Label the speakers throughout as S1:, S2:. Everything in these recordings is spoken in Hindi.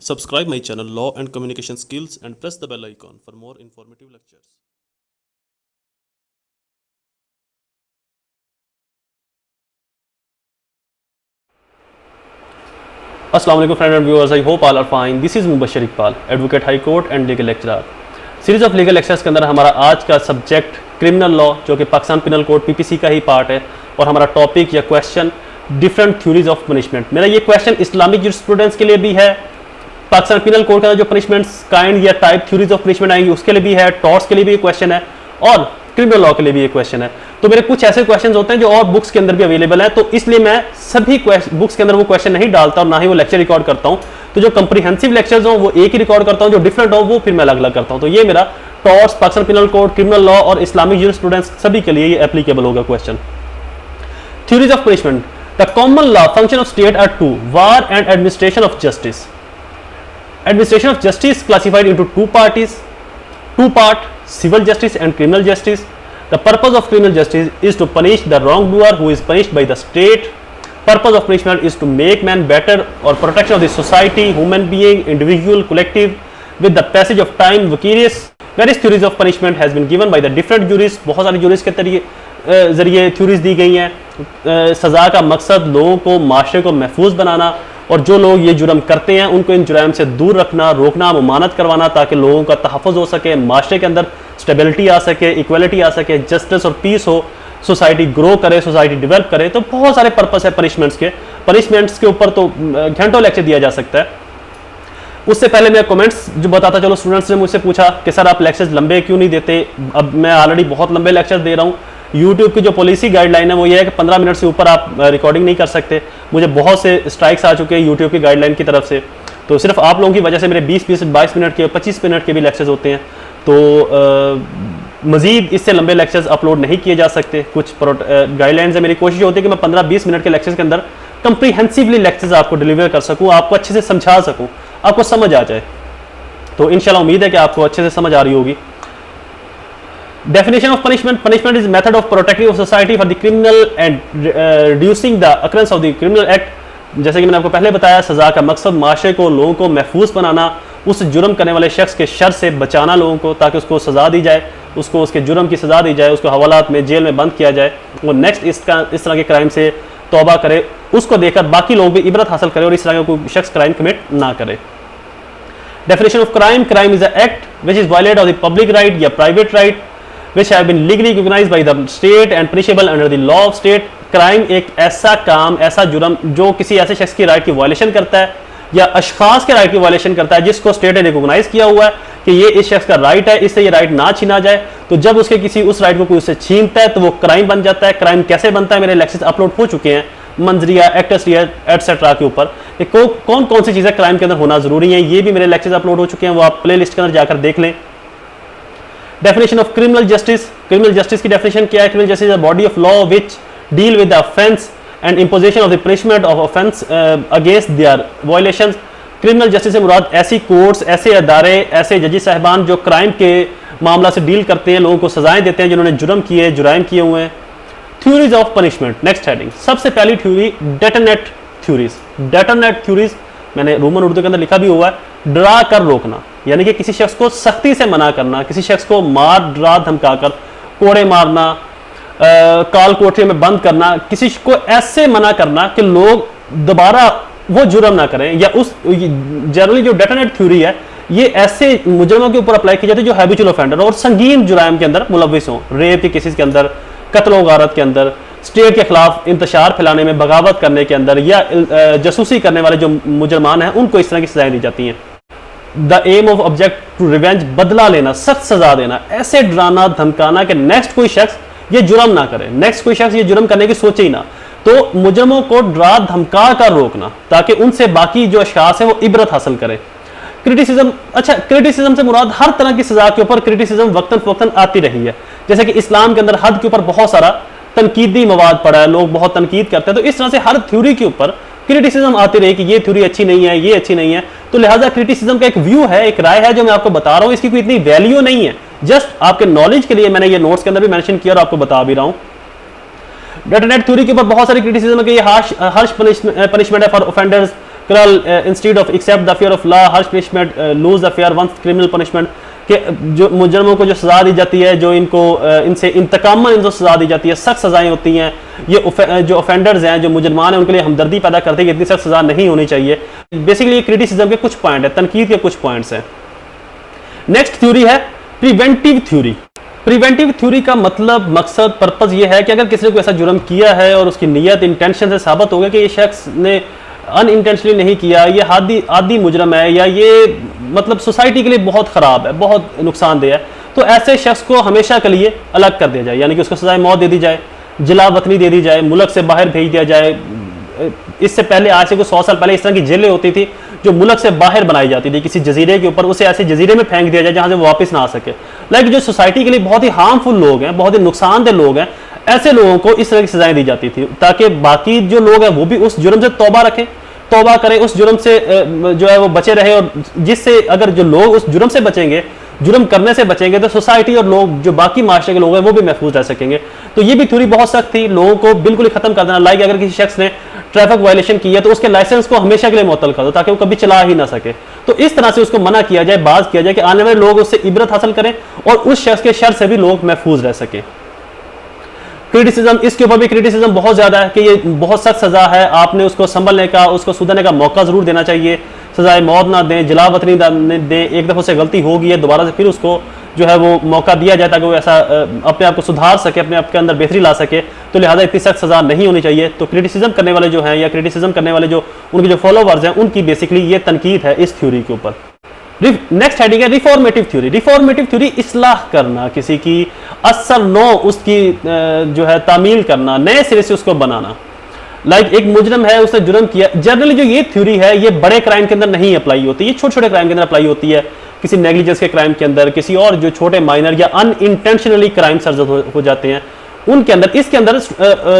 S1: Subscribe my channel Law and Communication Skills and press the bell icon for more informative lectures.
S2: Assalamu alaikum friends and viewers, I hope all are fine. This is Mobushar Iqbal, Advocate High Court and Legal Lecturer. Series of legal lectures के अंदर हमारा आज का सब्जेक्ट क्रिमिनल लॉ जो कि पाकिस्तान पिनल कोड पीपीसी का ही पार्ट है, और हमारा टॉपिक या question different theories of punishment. मेरा ये क्वेश्चन इस्लामिक जूरिस्प्रूडेंस के लिए भी है, पाकिस्तान पिनल कोड का जो पनिशमेंट्स काइंड या टाइप थ्योरीज ऑफ पनिशमेंट आएंगी उसके लिए भी है, टॉर्ट्स के लिए भी क्वेश्चन है और क्रिमिनल लॉ के लिए भी ये क्वेश्चन है। तो मेरे कुछ ऐसे क्वेश्चंस होते हैं जो और बुक्स के अंदर भी अवेलेबल है, तो इसलिए मैं सभी बुक्स के अंदर वो क्वेश्चन नहीं डालता और ना ही वो लेक्चर रिकॉर्ड करता हूं। तो जो कंप्रीहेंसिव लेक्चर्स हो वो एक ही रिकॉर्ड करता हूं, जो डिफरेंट हो वो फिर मैं अलग अलग करता हूं। तो ये मेरा torts, Pakistan penal code, criminal law और इस्लामिक जूरिस्प्रूडेंस सभी के लिए ये एप्लीकेबल होगा question. Theories of punishment. The common law function of state are to: war and administration of justice. Administration of justice classified into two part: civil justice and criminal justice. The purpose of criminal justice is to punish the wrongdoer who is punished by the state. Purpose of punishment is to make man better or protection of the society, human being, individual, collective. With the passage of time, various theories of punishment has been given by the different jurists. बहुत सारे jurists के जरिए theories दी गई हैं। सज़ा का मकसद लोगों को, माशरे को महफूज बनाना, और जो लोग ये जुर्म करते हैं उनको इन जुर्म से दूर रखना, रोकना, ममानत करवाना, ताकि लोगों का तहफ़्फ़ुज़ हो सके, माशरे के अंदर स्टेबिलिटी आ सके, इक्वलिटी आ सके, जस्टिस और पीस हो, सोसाइटी ग्रो करे, सोसाइटी डेवलप करे। तो बहुत सारे पर्पस है पनिशमेंट्स के ऊपर तो घंटों लेक्चर दिया जा सकता है। उससे पहले मैं कमेंट्स जो बताता चलो, स्टूडेंट्स ने मुझसे पूछा कि सर आप लेक्चर्स लंबे क्यों नहीं देते। अब मैं ऑलरेडी बहुत लंबे लेक्चर्स दे रहा हूँ। यूट्यूब की जो पॉलिसी गाइडलाइन है वो ये है कि 15 मिनट से ऊपर आप रिकॉर्डिंग नहीं कर सकते। मुझे बहुत से स्ट्राइक्स आ चुके हैं यूट्यूब की गाइडलाइन की तरफ से, तो सिर्फ आप लोगों की वजह से मेरे 20-22 मिनट के, 25 मिनट के भी लेक्चर्स होते हैं। तो मज़ीद इससे लंबे लेक्चर्स अपलोड नहीं किए जा सकते। कुछ गाइडलाइंस है, मेरी कोशिश होती है कि मैं 15-20 मिनट के लेक्चर्स के अंदर कंप्रीहेंसिवली लेक्चर्स आपको डिलीवर कर सकूँ, आपको अच्छे से समझा सकूँ, आपको समझ आ जाए। तो इंशाल्लाह उम्मीद है कि आपको अच्छे से समझ आ रही होगी। Definition of punishment. Punishment is method of protecting of society for the criminal and reducing the occurrence of the criminal act. जैसे कि मैंने आपको पहले बताया, सज़ा का मकसद माशरे को, लोगों को महफूज बनाना, उस जुर्म करने वाले शख्स के शर से बचाना लोगों को, ताकि उसको सज़ा दी जाए, उसको उसके जुर्म की सज़ा दी जाए, उसको हवालात में, जेल में बंद किया जाए, और नेक्स्ट इस तरह के क्राइम से तौबा करे, उसको देखकर बाकी लोग भी इबरत हासिल करें और इस तरह का कोई शख्स क्राइम कमिट ना करे। Definition of crime. Crime is an act which is violate of the public right या private right which have been legally recognized by the state and punishable under the law of state. Crime एक ऐसा काम, ऐसा जुर्म जो किसी ऐसे शख्स की राइट की वायलेशन करता है या अशखास के राइट की वायलेशन करता है जिसको स्टेट ने रिकॉग्नाइज किया हुआ है कि ये इस शख्स का राइट है, इससे ये राइट ना छीना जाए। तो जब उसके किसी उस राइट को कोई उससे छीनता है तो वो क्राइम बन जाता है। क्राइम कैसे बनता है, मेरे लेक्चर्स अपलोड हो चुके हैं मंजरिया, एक्टसरिया एटसेट्रा के ऊपर, कौन कौन सी चीज़ें क्राइम के अंदर होना जरूरी है, ये भी मेरे लेक्चर्स अपलोड हो चुके हैं, वो आप प्ले लिस्ट के अंदर जाकर देख लें। Definition of criminal justice. Criminal justice की definition क्या है? Criminal justice is a body of law which deal with the offence and imposition of the punishment of offence against their violations. Criminal justice से मुराद ऐसी कोर्ट्स, ऐसे अदारे, ऐसे जजी साहबान जो क्राइम के मामला से डील करते हैं, लोगों को सजाएं देते हैं जिन्होंने जुराइम किए हुए हैं। Theories of punishment, next heading. सबसे पहली थ्योरी डेटरनेट थ्योरीज। डेटरनेट थ्योरीज मैंने रोमन उर्दू के अंदर लिखा भी हुआ है। डरा कर रोकना, यानी कि किसी शख्स को सख्ती से मना करना, किसी शख्स को मार डरा धमका कर, कोड़े मारना, काल कोठरी में बंद करना, किसी को ऐसे मना करना कि लोग दोबारा वो जुर्म ना करें। या उस जनरली जो डेटरनेट थ्योरी है ये ऐसे मुजरमों के ऊपर अप्लाई की जाती है जो हैबिचुअल ऑफेंडर और संगीन जुराइम के अंदर मुलविस हों, रेप के केसेस के अंदर, कत्ल गारत के अंदर, स्टेट के खिलाफ इंतशार फैलाने में, बगावत करने के अंदर, या जासूसी करने वाले जो मुजरमान हैं उनको इस तरह की सजाएं दी जाती हैं। The aim of object to revenge, बदला लेना, सख्त सजा देना, ऐसे डराना धमकाना कि नेक्स्ट कोई शख्स ये जुर्म ना करे, नेक्स्ट कोई शख्स ये जुर्म करने की सोचे ही ना। तो मुजरमों को डरा धमका कर रोकना ताकि उनसे बाकी जो अशखास है वो इबरत हासिल करे। क्रिटिसिज्म, अच्छा क्रिटिसिज्म से मुराद हर तरह की सजा के ऊपर क्रिटिसिज्म वक्तन फवक्तन आती रही है। जैसे कि इस्लाम के अंदर हद के ऊपर बहुत सारा तनकीदी मवाद पड़ा है, लोग बहुत तनकीद करते हैं, तो इस तरह से हर थ्योरी के ऊपर क्रिटिसिज्म आती रही कि ये थ्योरी अच्छी नहीं है, ये अच्छी नहीं है। तो लिहाजा क्रिटिसिज्म का एक व्यू है, एक राय है जो मैं आपको बता रहा हूँ, इसकी कोई इतनी वैल्यू नहीं है, जस्ट आपके नॉलेज के लिए मैंने ये नोट्स के अंदर भी मेंशन किया और आपको बता भी रहा हूँ। डेटरनेट थ्योरी के ऊपर बहुत सारी क्रिटिसिज्म है कि ये हार्श पनिशमेंट है for offenders, instead of except the fear of law harsh punishment lose the fear once criminal punishment, कि जो मुजरमों को जो सज़ा दी जाती है, जो इनको इनसे इंतकामन इनको सज़ा दी जाती है, सख्त सज़ाएं होती हैं, ये जो ऑफेंडर्स हैं, जो मुजरमान हैं, उनके लिए हमदर्दी पैदा करते हैं कि इतनी सख्त सज़ा नहीं होनी चाहिए। बेसिकली ये क्रिटिसिज्म के कुछ पॉइंट है, तनकीद के कुछ पॉइंट्स हैं। नेक्स्ट थ्योरी है प्रिवेंटिव थ्योरी। प्रिवेंटिव थ्योरी का मतलब, मकसद, पर्पज़ ये है कि अगर किसी ने कोई ऐसा जुर्म किया है और उसकी नीयत, इंटेंशन से साबित हो गया कि ये शख्स ने अनइंटेंशनली नहीं किया, ये आदि मुजरम है, या ये मतलब सोसाइटी के लिए बहुत ख़राब है, बहुत नुकसानदेह है, तो ऐसे शख्स को हमेशा के लिए अलग कर दिया जाए, यानी कि उसको सज़ाए मौत दे दी जाए, जिला वतनी दे दी जाए, मुल्क से बाहर भेज दिया जाए। इससे पहले, आज से कुछ 100 साल पहले इस तरह की जेलें होती थी जो मुल्क से बाहर बनाई जाती थी, किसी जजीरे के ऊपर, उसे ऐसे जजीरे में फेंक दिया जाए जहाँ से वो वापस ना आ सके। लाइक जो सोसाइटी के लिए बहुत ही हार्मफुल लोग हैं, बहुत ही नुकसानदेह लोग हैं, ऐसे लोगों को इस तरह की सजाएं दी जाती थी, ताकि बाकी जो लोग हैं वो भी उस जुर्म से तौबा रखें, तौबा करें, उस जुर्म से जो है वो बचे रहे, और जिससे अगर जो लोग उस जुर्म से बचेंगे, जुर्म करने से बचेंगे, तो सोसाइटी और लोग, जो बाकी माशरे के लोग हैं, वो भी महफूज रह सकेंगे। तो ये भी थ्योरी बहुत सख्त थी, लोगों को बिल्कुल ही खत्म कर देना। लाइक अगर किसी शख्स ने ट्रैफिक वायलेशन की है तो उसके लाइसेंस को हमेशा के लिए मुअत्तल कर दो, ताकि वो कभी चला ही ना सके। तो इस तरह से उसको मना किया जाए, बाज किया जाए, कि आने वाले लोग उससे इबरत हासिल करें और उस शख्स के शर से भी लोग महफूज रह सकें। क्रिटिसिज्म, इसके ऊपर भी क्रिटिसिज्म बहुत ज़्यादा है कि ये बहुत सख्त सज़ा है, आपने उसको संभलने का, उसको सुधरने का मौका ज़रूर देना चाहिए, सज़ाए मौत ना दें, जिला वतनी दें, एक दफ़ा से गलती होगी है, दोबारा से फिर उसको जो है वो मौका दिया जाए, ताकि वो ऐसा अपने आप को सुधार सके, अपने आप के अंदर बेहतरी ला सके। तो लिहाजा इतनी सख्त सज़ा नहीं होनी चाहिए। तो क्रिटिसिज्म करने वाले जो हैं, या क्रिटिसिज्म करने वाले जो उनके जो फॉलोवर्स हैं, उनकी बेसिकली ये तनकीद है इस थ्योरी के ऊपर। नेक्स्ट हेडिंग है रिफॉर्मेटिव थ्योरी। रिफॉर्मेटिव थ्योरी इस्लाह करना, किसी की असर नो उसकी जो है तामील करना, नए सिरे से उसको बनाना। लाइक एक मुजरम है, उसने जुर्म किया। जनरली जो ये थ्योरी है, ये बड़े क्राइम के अंदर नहीं अप्लाई होती, ये छोटे छोटे क्राइम के अंदर अप्लाई होती है, किसी नेग्लिजेंस के क्राइम के अंदर, किसी और जो छोटे माइनर या अनइंटेंशनली क्राइम सर्जद हो जाते हैं उनके अंदर। इसके अंदर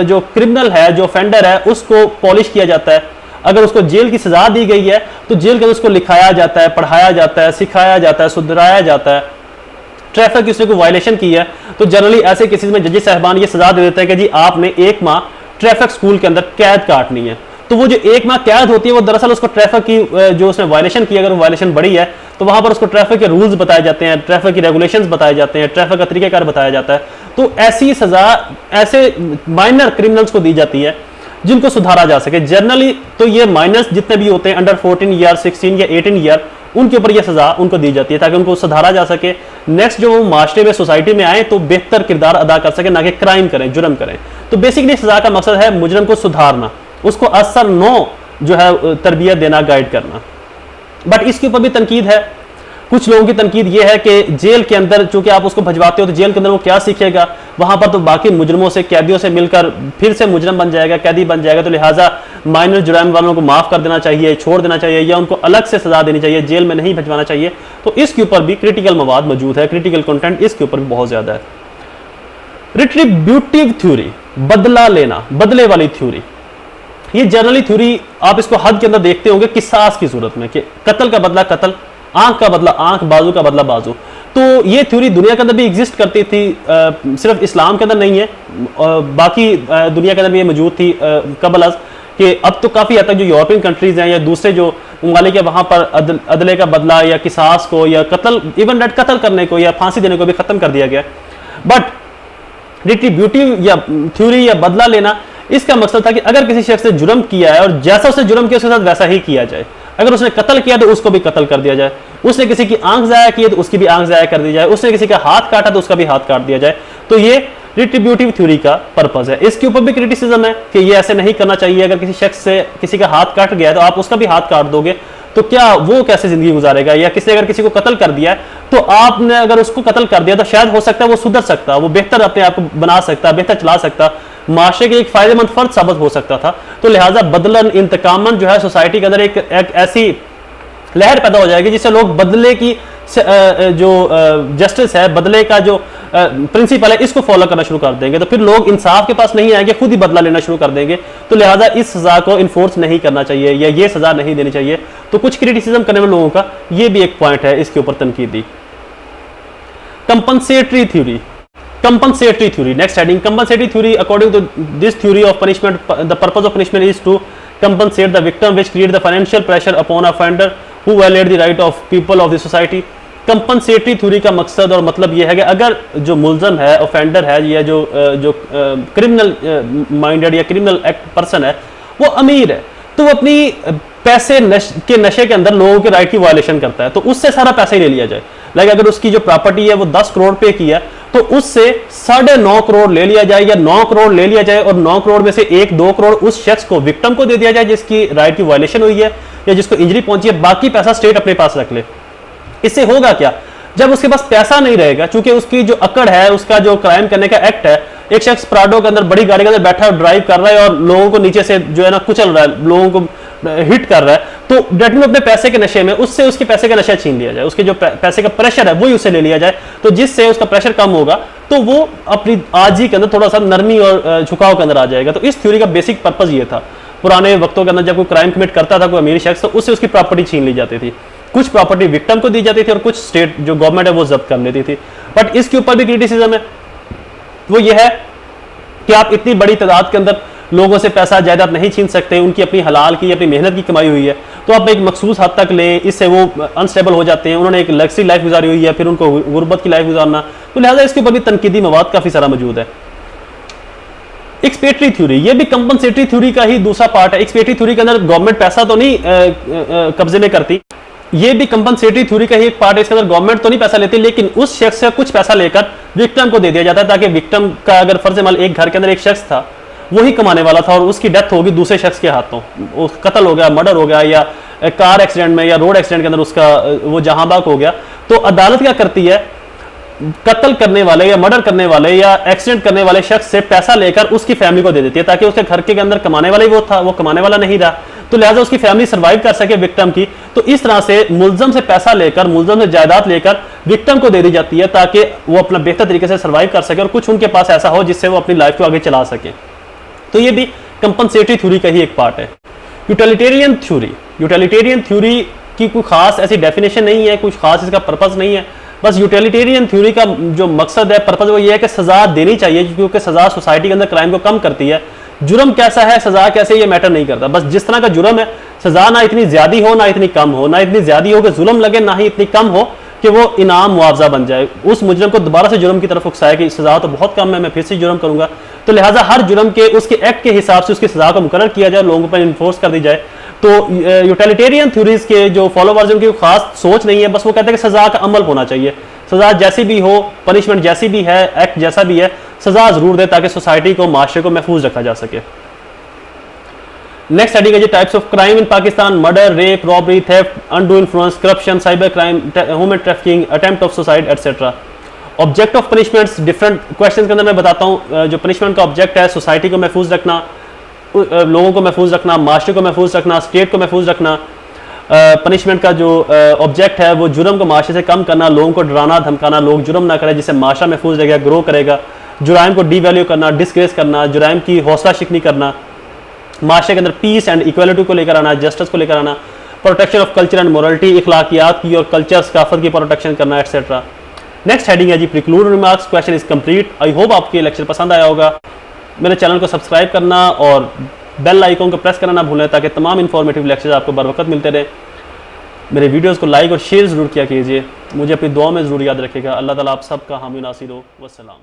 S2: जो क्रिमिनल है, जो ऑफेंडर है, उसको पॉलिश किया जाता है। अगर उसको जेल की सजा दी गई है तो जेल के अंदर उसको लिखाया जाता है, पढ़ाया जाता है, सिखाया जाता है, सुधराया जाता है। ट्रैफिक की उसने कोई वायलेशन की है तो जनरली ऐसे केसेस में जजेस साहबान ये सजा दे देते हैं कि जी आपने 1 माह ट्रैफिक स्कूल के अंदर कैद काटनी है। तो वो जो 1 माह कैद होती है वो दरअसल उसको ट्रैफिक की जो उसने वायलेशन की, अगर वो वायलेशन बड़ी है तो वहां पर उसको ट्रैफिक के रूल्स बताए जाते हैं, ट्रैफिक की रेगुलेशंस बताए जाते हैं, ट्रैफिक का तरीकाकार बताया जाता है। तो ऐसी सजा ऐसे माइनर क्रिमिनल्स को दी जाती है जिनको सुधारा जा सके। जनरली तो ये माइनस जितने भी होते हैं अंडर 14 ईयर, 16 या 18 ईयर, उनके ऊपर यह सजा उनको दी जाती है ताकि उनको सुधारा जा सके। नेक्स्ट जो वो माशरे में, सोसाइटी में आए तो बेहतर किरदार अदा कर सके, ना कि क्राइम करें, जुर्म करें। तो बेसिकली सजा का मकसद है मुजरम को सुधारना, उसको असर नो जो है तरबियत देना, गाइड करना। बट इसके ऊपर भी तनकीद है। कुछ लोगों की तनकीद ये है कि जेल के अंदर चूंकि आप उसको भजवाते हो तो जेल के अंदर वो क्या सीखेगा, वहां पर तो बाकी मुजरमों से, कैदियों से मिलकर फिर से मुजरम बन जाएगा, कैदी बन जाएगा। तो लिहाजा माइनर जुर्म वालों को माफ कर देना चाहिए, छोड़ देना चाहिए, या उनको अलग से सजा देनी चाहिए, जेल में नहीं भजवाना चाहिए। तो इसके ऊपर भी क्रिटिकल मवाद मौजूद है, क्रिटिकल कंटेंट इसके ऊपर भी बहुत ज्यादा है। रिट्रीब्यूटिव थ्योरी, बदला लेना, बदले वाली थ्योरी। ये जनरली थ्योरी आप इसको हद के अंदर देखते होंगे किसास की सूरत में, कि कत्ल का बदला कत्ल, आंख का बदला आंख, बाजू का बदला बाजू। तो ये थ्योरी दुनिया के अंदर भी एग्जिस्ट करती थी, सिर्फ इस्लाम के अंदर नहीं है, बाकी दुनिया के अंदर भी ये मौजूद थी कबल अज़, कि अब तो काफ़ी हद तक जो यूरोपियन कंट्रीज़ हैं या दूसरे जो ममालिक है वहाँ पर अदले का बदला या किसास को या कत्ल, इवन डेट कत्ल करने को या फांसी देने को भी ख़त्म कर दिया गया। बट रिट्रीब्यूटिव या थ्योरी या बदला लेना, इसका मकसद था कि अगर किसी शख्स ने जुर्म किया है और जैसा उसने जुर्म किया उसके साथ वैसा ही किया जाए। अगर उसने कत्ल किया तो उसको भी कत्ल कर दिया जाए, उसने किसी की आंख ज़ाया की तो उसकी भी आंख ज़ाया कर दी जाए, उसने किसी का हाथ काटा तो उसका भी हाथ काट दिया जाए। तो ये रिट्रीब्यूटिव थ्योरी का पर्पस है। इसके ऊपर भी क्रिटिसिज्म है कि ये ऐसे नहीं करना चाहिए। अगर किसी शख्स से किसी का हाथ काट गया है तो आप उसका भी हाथ काट दोगे तो क्या वो कैसे जिंदगी गुजारेगा? या किसी अगर किसी को कत्ल कर दिया है तो आपने अगर उसको कत्ल कर दिया तो शायद हो सकता है वो सुधर सकता, वो बेहतर अपने आप को बना सकता, बेहतर चला सकता, माशरे के एक फायदेमंद फर्द साबित हो सकता था। तो लिहाजा बदलन, इंतकामन जो है सोसाइटी के अंदर एक ऐसी लहर पैदा हो जाएगी जिससे लोग बदले की जो जस्टिस है, बदले का जो प्रिंसिपल है, इसको फॉलो करना शुरू कर देंगे। तो फिर लोग इंसाफ के पास नहीं आएंगे, खुद ही बदला लेना शुरू कर देंगे। तो लिहाजा इस सजा को इन्फोर्स नहीं करना चाहिए या ये सजा नहीं देनी चाहिए। तो कुछ क्रिटिसिज्म करने वाले लोगों का ये भी एक पॉइंट है इसके ऊपर तनकीदी। Compensatory theory, compensatory theory, next heading. Compensatory theory, according to this theory of punishment, the purpose of punishment is to compensate the victim which create the financial pressure upon offender who violate the right of people of the society। Compensatory theory का मकसद और मतलब यह है कि अगर जो मुलजम है, ऑफेंडर है, या जो क्रिमिनल माइंडेड या क्रिमिनल एक्ट पर्सन है वो अमीर है, तो वो अपनी पैसे के नशे के अंदर लोगों के राइट की वायलेशन करता है, तो उससे सारा पैसा ही ले लिया जाए। लाइक अगर उसकी जो प्रॉपर्टी है वो 10 करोड़ पे की है, तो उससे 9.5 करोड़ ले लिया जाए या 9 करोड़ ले लिया जाए, और 9 करोड़ में से 1-2 करोड़ उस शख्स को, विक्टिम को दे दिया जाए जिसकी राइट की वायलेशन हुई है या जिसको इंजरी पहुंची है, बाकी पैसा स्टेट अपने पास रख ले। इससे होगा क्या, जब उसके पास पैसा नहीं रहेगा, चूंकि उसकी जो अकड़ है, उसका जो क्राइम करने का एक्ट है, एक शख्स प्राडो के अंदर बड़ी गाड़ी के अंदर बैठा है, ड्राइव कर रहा है और लोगों को नीचे से जो है ना कुचल रहा है, लोगों को हिट कर रहा है, तो डेट में अपने पैसे के नशे में उससे उसके पैसे का नशा छीन लिया जाए, उसके जो पैसे का प्रेशर है वही उससे ले लिया जाए, तो जिससे उसका प्रेशर कम होगा, तो वो अपनी आजी के अंदर थोड़ा सा नरमी और झुकाव के अंदर आ जाएगा। तो इस थ्योरी का बेसिक पर्पज ये था। पुराने वक्तों के अंदर जब कोई क्राइम कमिट करता था कोई अमीर शख्स, तो उससे उसकी प्रॉपर्टी छीन ली जाती थी, कुछ प्रॉपर्टी विक्टिम को दी जाती थी और कुछ स्टेट जो गवर्नमेंट है वो जब्त कर लेती थी। बट इसके ऊपर भी क्रिटिसिज्म है, वो ये है कि आप इतनी बड़ी तादाद के अंदर लोगों से पैसा जायदाद नहीं छीन सकते, उनकी अपनी हलाल की अपनी मेहनत की कमाई हुई है, तो आप एक मखसूस हद तक लें, इससे वो अनस्टेबल हो जाते हैं, उन्होंने एक लग्जरी लाइफ गुजारी हुई है, फिर उनको गुर्बत की लाइफ गुजारना, तो लिहाजा इसके ऊपर भी तनकीदी मवाद काफी सारा मौजूद है। एक्सपेटरी थ्योरी, ये भी कंपनसेटरी थ्योरी का ही दूसरा पार्ट है। एक्सपेटरी थ्योरी के अंदर गवर्नमेंट पैसा तो नहीं कब्जे में करती, ये भी कंपनसेटरी थ्योरी का ही एक पार्ट है। इसके अंदर गवर्नमेंट तो नहीं पैसा लेती, लेकिन उस शख्स से कुछ पैसा लेकर विक्टिम को दे दिया जाता है, ताकि विक्टिम का अगर फर्ज माल एक घर के अंदर एक शख्स था, वही कमाने वाला था और उसकी डेथ होगी दूसरे शख्स के हाथों, कत्ल हो गया, मर्डर हो गया, या कार एक्सीडेंट में या रोड एक्सीडेंट के अंदर उसका वो जहां बाग हो गया, तो अदालत क्या करती है, कत्ल करने वाले या मर्डर करने वाले या एक्सीडेंट करने वाले शख्स से पैसा लेकर उसकी फैमिली को दे देती है, ताकि उसके घर के अंदर कमाने वाला ही वो था, वो कमाने वाला नहीं रहा, तो लिहाजा उसकी फैमिली सर्वाइव कर सके विक्टिम की। तो इस तरह से मुलजम से पैसा लेकर, मुलजम से जायदाद लेकर विक्टिम को दे दी जाती है, ताकि वो अपना बेहतर तरीके से सर्वाइव कर सके और कुछ उनके पास ऐसा हो जिससे वो अपनी लाइफ को आगे चला सके। तो ये भी कंपनसेटरी थ्योरी का ही एक पार्ट है। यूटिलिटेरियन थ्योरी, यूटिलिटेरियन थ्योरी की कोई खास ऐसी डेफिनेशन नहीं है, कुछ खास इसका पर्पस नहीं है, बस यूटिलिटेरियन थ्योरी का जो मकसद है, पर्पस, वो ये है कि सजा देनी चाहिए, क्योंकि सजा सोसाइटी के अंदर क्राइम को कम करती है। जुर्म कैसा है, सजा कैसे, ये मैटर नहीं करता, बस जिस तरह का जुर्म है, सजा ना इतनी ज्यादा हो ना इतनी कम हो, ना इतनी ज्यादा हो कि जुल्म लगे, ना ही इतनी कम हो कि वो इनाम मुआवजा बन जाए, उस मुजरम को दोबारा से जुर्म की तरफ उकसाए कि सजा तो बहुत कम है, मैं फिर से जुर्म करूंगा। तो लिहाजा हर जुर्म के उसके एक्ट के हिसाब से उसकी सजा को मुकर्रर किया जाए, लोगों पर इन्फोर्स कर दी जाए। तो यूटिलिटेरियन थ्योरीज के जो फॉलोवर्स हैं उनकी खास सोच नहीं है, बस वो कहते हैं कि सजा का अमल होना चाहिए, सजा जैसी भी हो, पनिशमेंट जैसी भी है, एक्ट जैसा भी है, सजा जरूर दे, ताकि सोसाइटी को, माशरे को महफूज रखा जा सके। नेक्स्ट हेडिंग है जी types of crime in Pakistan, murder, rape, robbery, theft, undue influence, corruption, cyber crime, human trafficking, attempt of suicide etcetera. Object of punishments, different question के अंदर मैं बताता हूँ जो पनिशमेंट का ऑब्जेक्ट है, सोसाइटी को महफूज रखना, लोगों को महफूज रखना, माशरे को महफूज रखना, स्टेट को महफूज रखना। पनिशमेंट का जो ऑब्जेक्ट है वो जुर्म को माशरे से कम करना, लोगों को डराना धमकाना, लोग जुर्म ना करें, जिससे माशरा महफूज रहेगा, ग्रो करेगा। जुराइम को डीवैल्यू करना, डिस्ग्रेस करना, जुराइम की हौसला शिकनी करना, माशरे के अंदर पीस एंड इक्वलिटी को लेकर आना, जस्टिस को लेकर आना, protection of culture and morality, इखलाकियात की और कल्चर सकाफत की प्रोटेक्शन करना, एटसेट्रा। नेक्स्ट हेडिंग है जी preclude remarks, question is complete. I hope आपके लेक्चर पसंद आया होगा। मेरे चैनल को सब्सक्राइब करना और बेल आइकन को प्रेस करना ना भूलें, ताकि तमाम इन्फॉर्मेटिव लेक्चर्स आपको बर वक्त मिलते रहे। मेरे वीडियोज़ को लाइक और शेयर ज़रूर किया कीजिए। मुझे अपनी दुआ में ज़रूर याद रखिएगा। अल्लाह ताला आप सबका हामी नासिर हो। वस्सलाम।